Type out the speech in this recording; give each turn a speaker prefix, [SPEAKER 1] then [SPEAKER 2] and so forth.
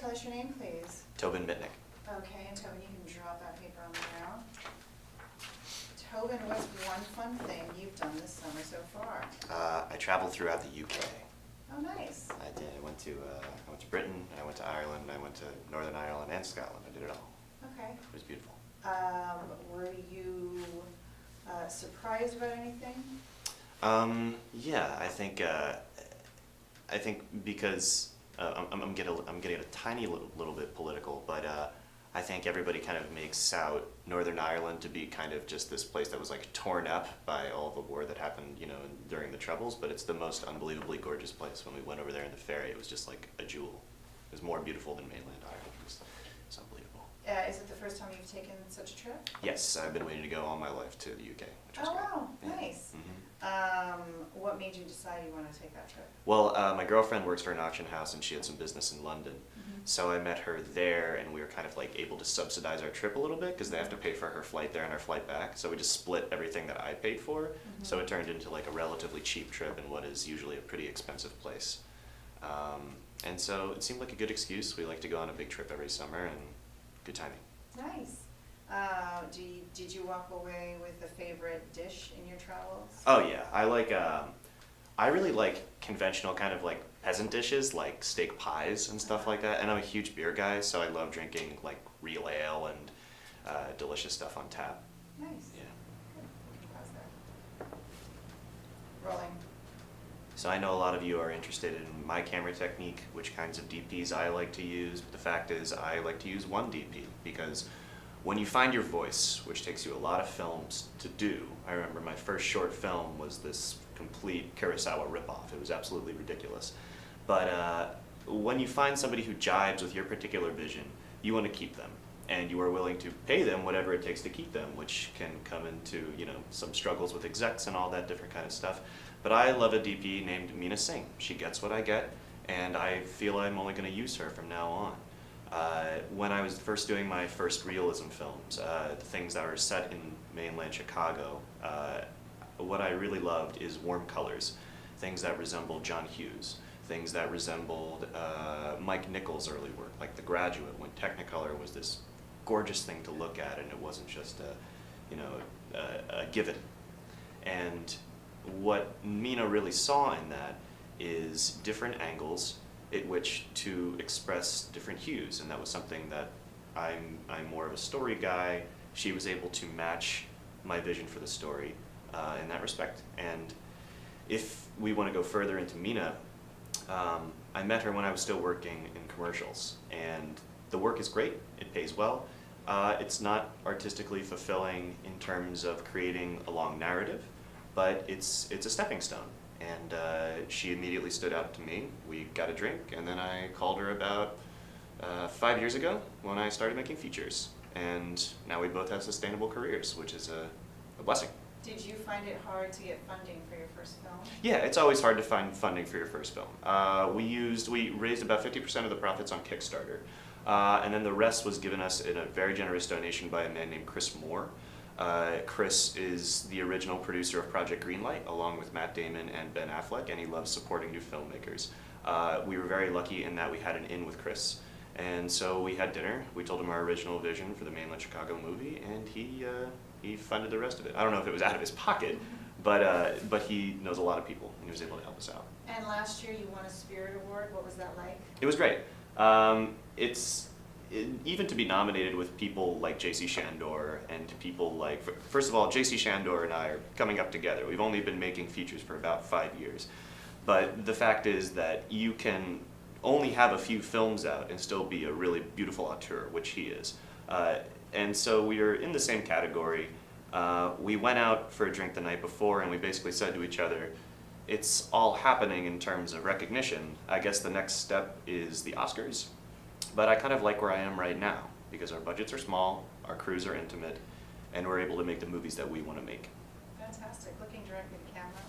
[SPEAKER 1] tell us your name, please.
[SPEAKER 2] Tobin Mitnick.
[SPEAKER 1] Okay, and Tobin, you can drop that paper on there now. Tobin, what's one fun thing you've done this summer so far?
[SPEAKER 2] I traveled throughout the UK.
[SPEAKER 1] Oh, nice.
[SPEAKER 2] I did. I went to Britain, I went to Ireland, I went to Northern Ireland and Scotland. I did it all.
[SPEAKER 1] Okay.
[SPEAKER 2] It was beautiful.
[SPEAKER 1] Were you surprised about anything?
[SPEAKER 2] Yeah, I think because I'm getting a tiny little bit political, but I think everybody kind of makes out Northern Ireland to be kind of just this place that was like torn up by all the war that happened, you know, during the Troubles. But it's the most unbelievably gorgeous place. When we went over there in the ferry, it was just like a jewel. It was more beautiful than mainland Ireland. It's unbelievable.
[SPEAKER 1] Is it the first time you've taken such a trip?
[SPEAKER 2] Yes, I've been waiting to go all my life to the UK, which was
[SPEAKER 1] Oh,
[SPEAKER 2] great.
[SPEAKER 1] wow,
[SPEAKER 2] Yeah.
[SPEAKER 1] nice. What made you decide you want to take that trip?
[SPEAKER 2] Well, my girlfriend works for an auction house and she had some business in London. So I met her there and we were kind of like able to subsidize our trip a little bit because they have to pay for her flight there and our flight back. So we just split everything that I paid for. So it turned into like a relatively cheap trip in what is usually a pretty expensive place. And so it seemed like a good excuse. We like to go on a big trip every summer and good timing.
[SPEAKER 1] Nice. Did you walk away with a favorite dish in your travels?
[SPEAKER 2] Oh yeah, I really like conventional kind of like peasant dishes like steak pies and stuff like that. And I'm a huge beer guy, so I love drinking like real ale and delicious stuff on tap.
[SPEAKER 1] Nice.
[SPEAKER 2] Yeah.
[SPEAKER 1] Good. We can pause there. Rolling.
[SPEAKER 2] So I know a lot of you are interested in my camera technique, which kinds of DPs I like to use, but the fact is I like to use one DP because when you find your voice, which takes you a lot of films to do, I remember my first short film was this complete Kurosawa ripoff. It was absolutely ridiculous. But when you find somebody who jibes with your particular vision, you want to keep them. And you are willing to pay them whatever it takes to keep them, which can come into, you know, some struggles with execs and all that different kind of stuff. But I love a DP named Meena Singh. She gets what I get, and I feel I'm only going to use her from now on. When I was first doing my first realism films, things that were set in mainland Chicago, what I really loved is warm colors, things that resembled John Hughes, things that resembled Mike Nichols' early work, like The Graduate, when Technicolor was this gorgeous thing to look at and it wasn't just a given. And what Meena really saw in that is different angles at which to express different hues, and that was something that I'm more of a story guy. She was able to match my vision for the story in that respect. And if we want to go further into Meena, I met her when I was still working in commercials, and the work is great, it pays well. It's not artistically fulfilling in terms of creating a long narrative, but it's a stepping stone. And she immediately stood out to me. We got a drink, and then I called her about 5 years ago when I started making features. And now we both have sustainable careers, which is a blessing.
[SPEAKER 1] Did you find it hard to get funding for your first film?
[SPEAKER 2] Yeah, it's always hard to find funding for your first film. We raised about 50% of the profits on Kickstarter. And then the rest was given us in a very generous donation by a man named Chris Moore. Chris is the original producer of Project Greenlight, along with Matt Damon and Ben Affleck, and he loves supporting new filmmakers. We were very lucky in that we had an in with Chris. And so we had dinner, we told him our original vision for the mainland Chicago movie, and he funded the rest of it. I don't know if it was out of his pocket, but he knows a lot of people, and he was able to help us out.
[SPEAKER 1] And last year you won a Spirit Award. What was that like?
[SPEAKER 2] It was great. Even to be nominated with people like J.C. Shandor and people like, first of all, J.C. Shandor and I are coming up together. We've only been making features for about 5 years. But the fact is that you can only have a few films out and still be a really beautiful auteur, which he is. And so we are in the same category. We went out for a drink the night before and we basically said to each other, it's all happening in terms of recognition. I guess the next step is the Oscars. But I kind of like where I am right now because our budgets are small, our crews are intimate, and we're able to make the movies that we want to make.
[SPEAKER 1] Fantastic. Looking directly at the camera.